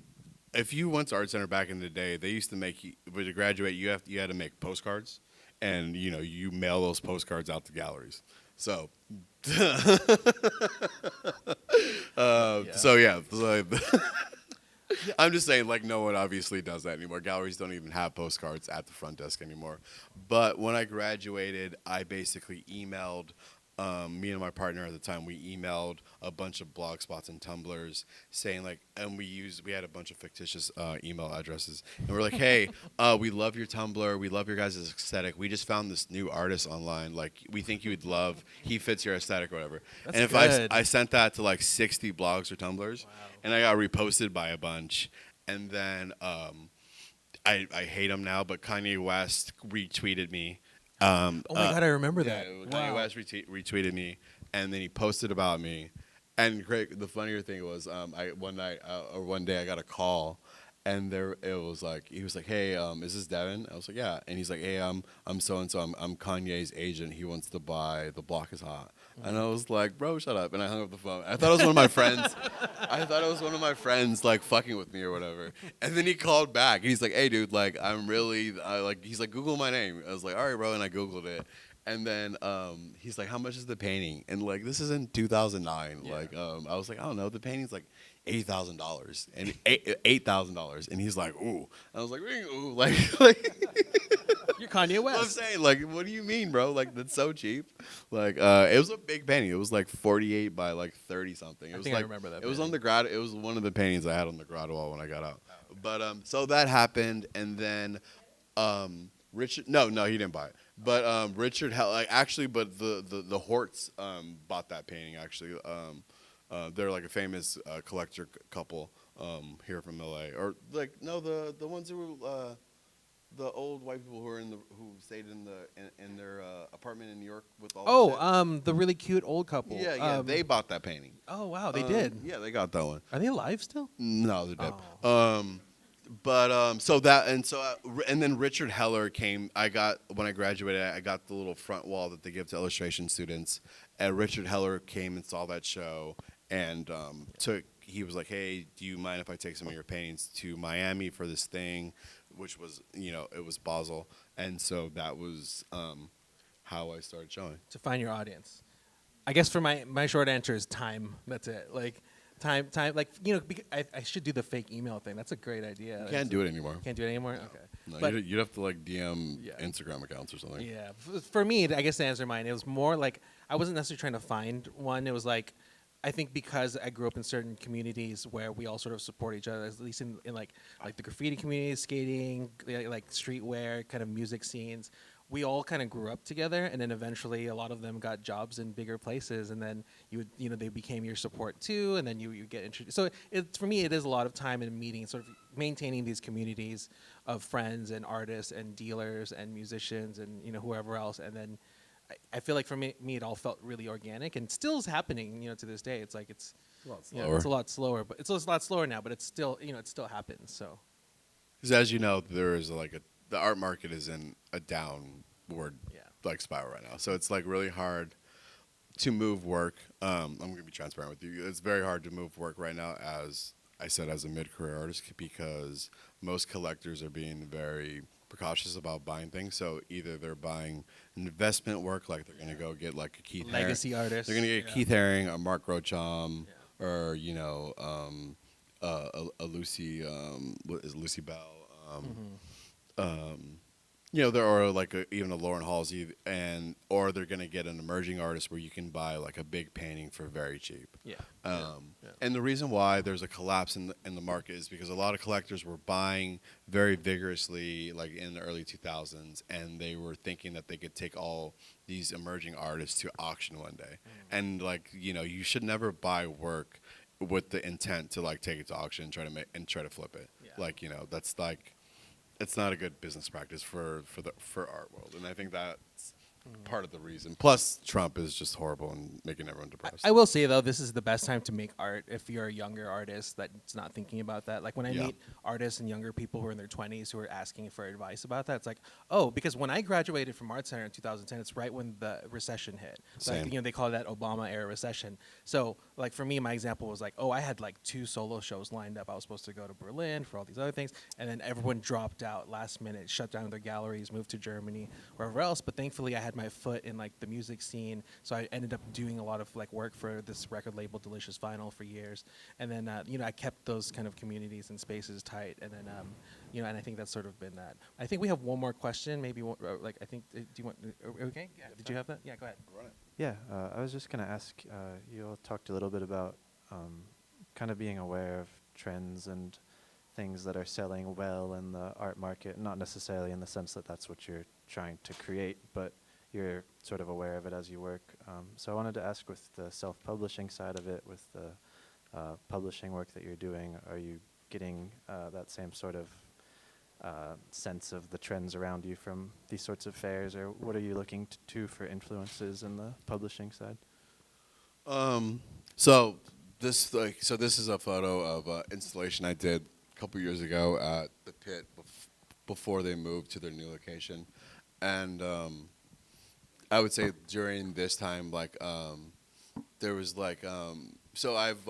S1: if you went to Art Center back in the day, they used to make you, when you graduate, you had to make postcards, and you mail those postcards out to galleries. So, so yeah, I'm just saying, like, no one obviously does that anymore. Galleries don't even have postcards at the front desk anymore. But when I graduated, I basically emailed. Me and my partner at the time, we emailed a bunch of blogspots and Tumblrs saying and we had a bunch of fictitious email addresses, and we're like, hey, we love your Tumblr, we love your guys' aesthetic. We just found this new artist online. Like, we think you would love. He fits your aesthetic or whatever.
S2: That's
S1: and if
S2: good.
S1: I sent that to like 60 blogs or Tumblrs, and I got reposted by a bunch, and then I hate him now, but Kanye West retweeted me.
S2: Oh my God, I remember
S1: Yeah,
S2: that.
S1: Kanye West retweeted me, and then he posted about me. And the funnier thing was, one day I got a call, and he was like, hey, is this Devin? I was like, yeah. And he's like, hey, I'm so and so. I'm Kanye's agent. He wants to buy The Block Is Hot. And I was like, bro, shut up. And I hung up the phone. I thought it was one of my friends. I thought it was one of my friends, like, fucking with me or whatever. And then he called back. And he's like, hey, dude, like, he's like, Google my name. I was like, all right, bro. And I Googled it. And then he's like, how much is the painting? And, like, this is in 2009.
S2: Yeah.
S1: Like, I was like, I don't know. The painting's, like, $80,000. And $8,000. And he's like, ooh. I was like, ooh. Like
S2: You're Kanye West.
S1: I'm saying, like, what do you mean, bro? Like, that's so cheap. Like, it was a big painting. It was like 48 by like 30 something. It was
S2: think I
S1: like,
S2: remember that
S1: It was on
S2: painting.
S1: the grad. It was one of the paintings I had on the grad wall when I got out. But so that happened, and then Richard. No, he didn't buy it. But Richard, but the Horts bought that painting actually. They're like a famous collector couple here from LA, or like the ones who were. The old white people who stayed in their apartment in New York with all. the shit.
S2: The really cute old couple.
S1: Yeah, they bought that painting.
S2: Oh wow, they did.
S1: Yeah, they got that one.
S2: Are they alive still?
S1: No, they're dead.
S2: Oh.
S1: But so that and then Richard Heller came. I got when I graduated, I got the little front wall that they give to illustration students, and Richard Heller came and saw that show, and took. He was like, "Hey, do you mind if I take some of your paintings to Miami for this thing?" Which was, it was Basel, and so that was how I started showing.
S2: To find your audience. I guess for my short answer is time. That's it. Like time. Like I should do the fake email thing. That's a great idea.
S1: You can't do it anymore.
S2: Can't do it anymore. Okay.
S1: No,
S2: But-
S1: you'd have to like DM
S2: Yeah.
S1: Instagram accounts or something.
S2: Yeah, for me, I guess to answer mine, it was more like I wasn't necessarily trying to find one. It was like I think because I grew up in certain communities where we all sort of support each other, at least in like the graffiti community, skating, like streetwear, kind of music scenes. We all kind of grew up together, and then eventually a lot of them got jobs in bigger places, and then they became your support too, and then you get introduced. So for me, it is a lot of time and meeting, sort of maintaining these communities of friends and artists and dealers and musicians and whoever else, and then I feel like for me it all felt really organic and still is happening to this day. It's like it's
S1: a lot
S2: it's a lot slower, but it's a lot slower now, but it's still it still happens. So
S1: Because as you know, there is the art market is in a downward spiral right now. So it's like really hard to move work. I'm gonna be transparent with you. It's very hard to move work right now, as I said, as a mid-career artist, because most collectors are being very precautious about buying things. So either they're buying investment work, like they're gonna go get like a Keith Haring.
S2: legacy artists.
S1: They're gonna get Keith Haring, a Mark Rocham, or a Lucy, what is Lucy Bell? There are like even a Lauren Halsey, or they're gonna get an emerging artist where you can buy like a big painting for very cheap.
S2: Yeah.
S1: And the reason why there's a collapse in the market is because a lot of collectors were buying very vigorously like in the early 2000s, and they were thinking that they could take all these emerging artists to auction one day. And you should never buy work with the intent to like take it to auction and try to flip it.
S2: Yeah.
S1: That's like it's not a good business practice for art world, and I think that's part of the reason. Plus, Trump is just horrible and making everyone depressed.
S2: I will say though, this is the best time to make art if you're a younger artist that's not thinking about that. Like when I meet artists and younger people who are in their 20s who are asking for advice about that, it's like, because when I graduated from Art Center in 2010, it's right when the recession hit.
S1: Same.
S2: Like, they call that Obama era recession. So like for me, my example was like, I had like 2 solo shows lined up. I was supposed to go to Berlin for all these other things, and then everyone dropped out last minute, shut down their galleries, moved to Germany, wherever else. But thankfully, I had my foot in like the music scene, so I ended up doing a lot of like work for this record label, Delicious Vinyl, for years. And then I kept those kind of communities and spaces tight. And then and I think that's sort of been that. I think we have one more question. Maybe I think. Do you want? Okay. Yeah. Did you have that? Yeah. Go ahead.
S1: Run it.
S6: Yeah, I was just going to ask, you all talked a little bit about kind of being aware of trends and things that are selling well in the art market, not necessarily in the sense that that's what you're trying to create, but you're sort of aware of it as you work. So I wanted to ask, with the self-publishing side of it, with the publishing work that you're doing, are you getting that same sort of sense of the trends around you from these sorts of fairs, or what are you looking to for influences in the publishing side?
S1: So this is a photo of an installation I did a couple years ago at the Pit before they moved to their new location, and I would say during this time, there was so I've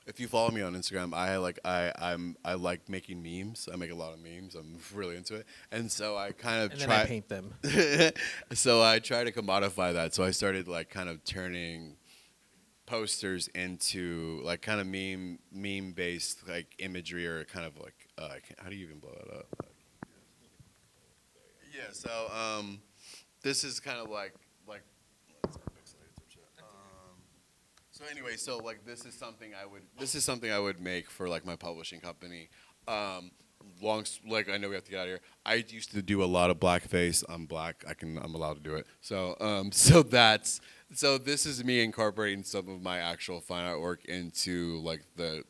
S1: if you follow me on Instagram, I like making memes. I make a lot of memes. I'm really into it, and so I kind of
S2: And then I paint them.
S1: So I try to commodify that. So I started kind of turning posters into kind of meme based imagery, or kind of how do you even blow that up? Yeah. So this is kind of like let's pixelate some shit. So anyway, this is something I would make for my publishing company. I know we have to get out of here. I used to do a lot of blackface. I'm black. I'm allowed to do it. So so this is me incorporating some of my actual fine art work into the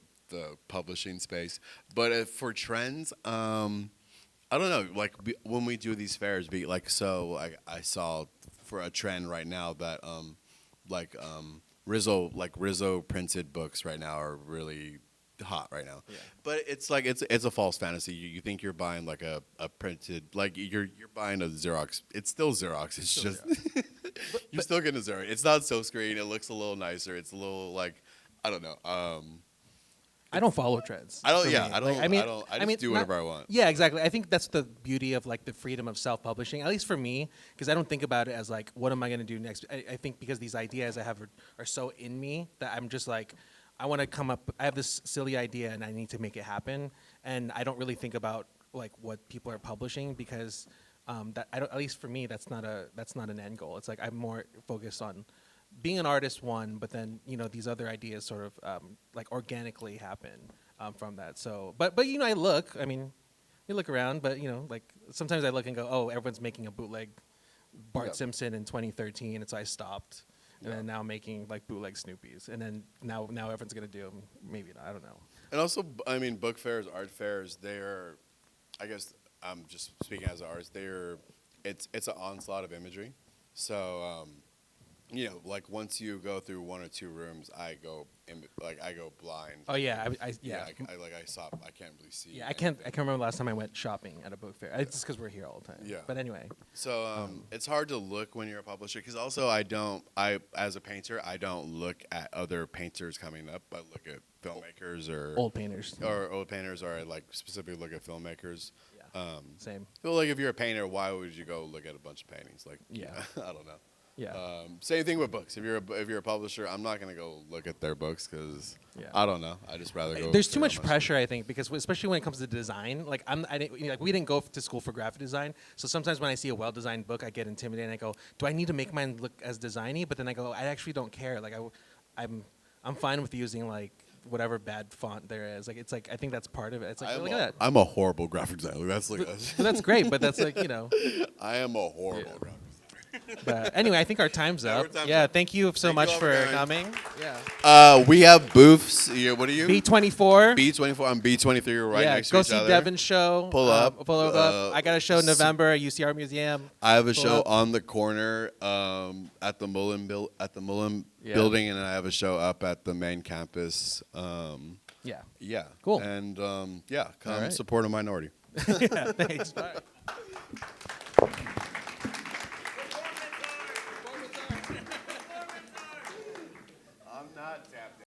S1: publishing space. But for trends, I don't know. When we do these fairs, I saw for a trend right now that Rizzo printed books right now are really hot right now.
S2: Yeah.
S1: But it's like it's a false fantasy. You think you're buying like a printed, like you're buying a Xerox. It's still Xerox. It's
S2: still
S1: just you're still getting a Xerox. It's not silk screen. It looks a little nicer. It's a little like I don't know.
S2: I don't follow trends.
S1: I don't.
S2: for
S1: Yeah,
S2: me.
S1: I don't.
S2: Like, I mean,
S1: I just do whatever I want.
S2: Yeah, exactly. I think that's the beauty of like the freedom of self-publishing, at least for me, because I don't think about it as like, what am I going to do next? I think because these ideas I have are so in me that I'm just like, I want to come up. I have this silly idea and I need to make it happen, and I don't really think about like what people are publishing because that I don't, at least for me, that's not an end goal. It's like I'm more focused on being an artist, one, but then these other ideas sort of like organically happen from that. So, but I look. I mean, you look around, but like sometimes I look and go, oh, everyone's making a bootleg Bart
S1: Yeah.
S2: Simpson in 2013, and so I stopped. And
S1: Yeah.
S2: then now making like bootleg Snoopies, and then now everyone's gonna do 'em. Maybe not. I don't know.
S1: And also, I mean, book fairs, art fairs, they're, I guess I'm just speaking as an artist, it's an onslaught of imagery. So, like once you go through one or two rooms, I go blind.
S2: Oh yeah, yeah.
S1: I stop. I can't really see.
S2: Yeah, I can't remember the last time I went shopping at a book fair. It's just because we're here all the time.
S1: Yeah.
S2: But anyway,
S1: So it's hard to look when you're a publisher because also as a painter, I don't look at other painters coming up. I look at filmmakers or
S2: old painters.
S1: old painters, or I like specifically look at filmmakers.
S2: Yeah. Same.
S1: So like if you're a painter, why would you go look at a bunch of paintings? Like
S2: Yeah.
S1: I don't know.
S2: Yeah.
S1: Same thing with books. If you're a publisher, I'm not gonna go look at their books because
S2: Yeah.
S1: I don't know. I just rather go.
S2: There's too
S1: figure out
S2: much
S1: my stuff.
S2: pressure, I think, because especially when it comes to design. Like we didn't go to school for graphic design, so sometimes when I see a well-designed book, I get intimidated. And I go, do I need to make mine look as designy? But then I go, I actually don't care. Like I'm fine with using like whatever bad font there is. Like it's like I think that's part of it. It's like look at that.
S1: I'm a horrible graphic designer. That's like
S2: But that's great, but that's like
S1: I am a horrible
S2: Yeah.
S1: graphic designer.
S2: But anyway, I think our time's
S1: Yeah, our
S2: up.
S1: time's
S2: Yeah,
S1: up.
S2: thank you so
S1: Thank you
S2: much
S1: all
S2: for
S1: for coming.
S2: coming. Yeah.
S1: We have booths. Yeah, what are you?
S2: B24.
S1: B24. I'm B23. Right
S2: yeah,
S1: next to
S2: go
S1: each
S2: see
S1: other.
S2: Devin's show.
S1: Pull up.
S2: Pull up. I got a show in
S1: s-
S2: November at UCR Museum.
S1: I have a
S2: Pull
S1: show
S2: up.
S1: on the corner at the Mullen
S2: Yeah.
S1: building, and then I have a show up at the main campus.
S2: Yeah.
S1: Yeah.
S2: Cool.
S1: And yeah, come
S2: All right.
S1: support a minority.
S2: Yeah, thanks. Bye.
S1: I'm not tapped